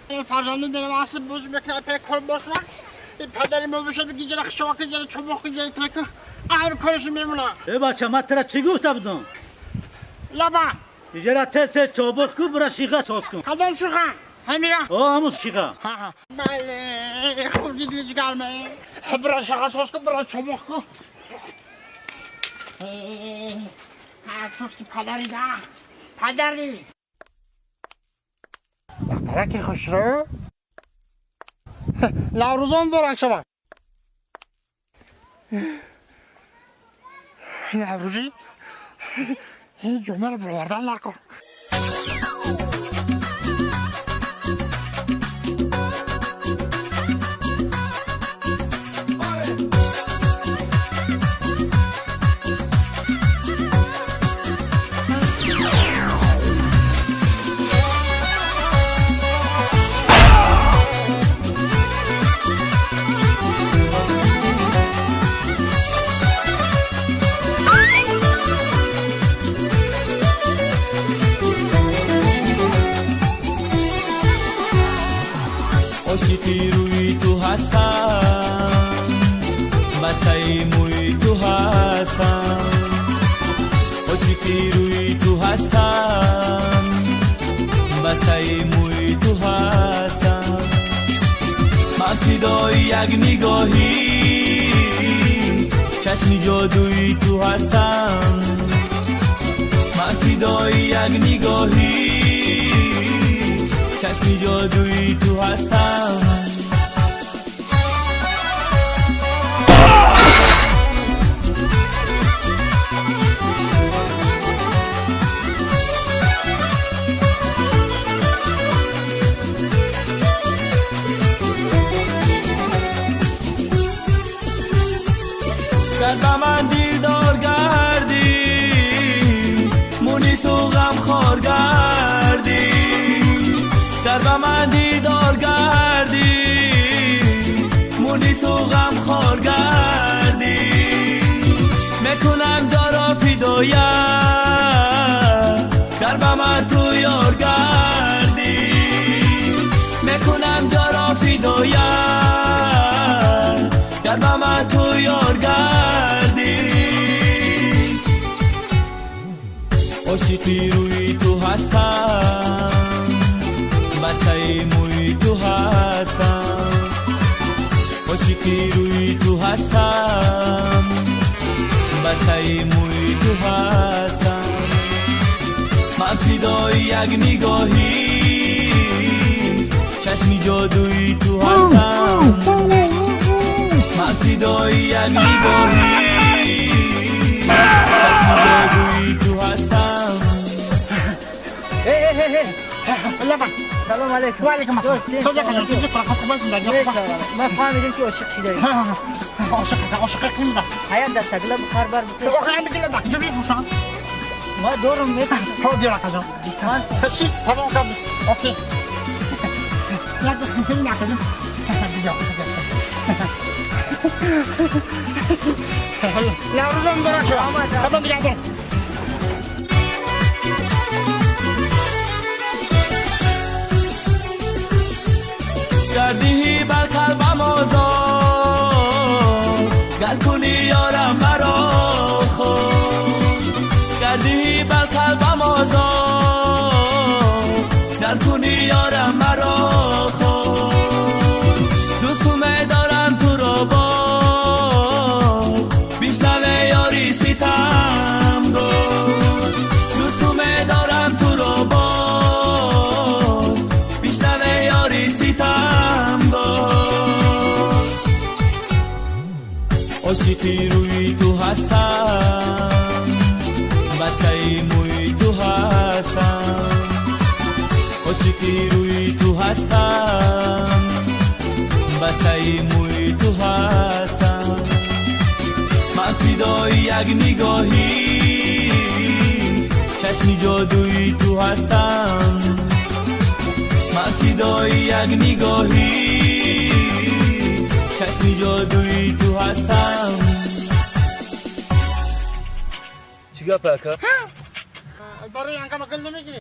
فرزندم benim asıl bozmak pek korkmazlar. پدری ما بشه بگی جرخ شواک جره چوبخ جره ترکه آخر کارش میمونه. بچه ما ترا چی گفته بودم؟ لبا. جره تست چوبخ کو برا شیخه ساز کن. کدام شیخه؟ همینه. همون شیخه. ماله خوردی دیگه گرمه. برا شیخه ساز کن برا چوبخ کو. سوز کی پدری ده. پدری. دختره خوش رو. نوروزم برو شما نوروزی جمعه رو بروردن نکن عاشقی روی تو هستم بسای موی تو هستم عاشقی روی تو هستم بسای موی تو هستم من فدای یک نگاهی چشمی جادویی تو هستم من فدای یک نگاهی چشمی جادویی تو هستم گر با من دیدار گردی مونیس و غم خور گردی گر با من دیدار گردی مونیس و غم خور گردی میکنم جا را فدایه گر با من تو یار گردی میکنم جا را فدایه گر با من تو یار گردی عاشقی روی تو هستم بسای موی تو هستم عاشقی روی تو هستم بسای موی تو هستم من فدای یک نگاهی چشمی جادویی تو هستم من فدای یک نگاهی چشمی جادویی تو هستم سلام علیکم. و علیکم السلام. تو چه کنی؟ چه کار کنی؟ ما فهمیدیم که عاشق چی داری. عاشق کی می‌ده؟ حیات دست گلا بخار بر بده. واقعا میگم ده. چه می‌پرسن؟ ما دورم میتونم. تو دیرا کجا؟ بیستان. چی؟ تمام کردی. اوکی. یا تو خیلی نکنی. بیا. نوروزم برای شما. کدام دیگه؟ کردی بر قلبم آزار گر کنی یارم مرا خود کردی بر قلبم آزار گر کنی یارم مرا خود دوستو دارم تو را باز بیشنوه یاری ستم رو دوستو دارم تو را باز بیشنوه یاری ستم عاشقی روی تو هستم بسای موی تو هستم عاشقی روی تو هستم بسای موی تو هستم من فدای یک نگاهی چشمی جادویی تو هستم من فدای یک نگاهی چشمی جادویی تو هستم چی گپ اکا؟ برای انکم اکل نمیگیری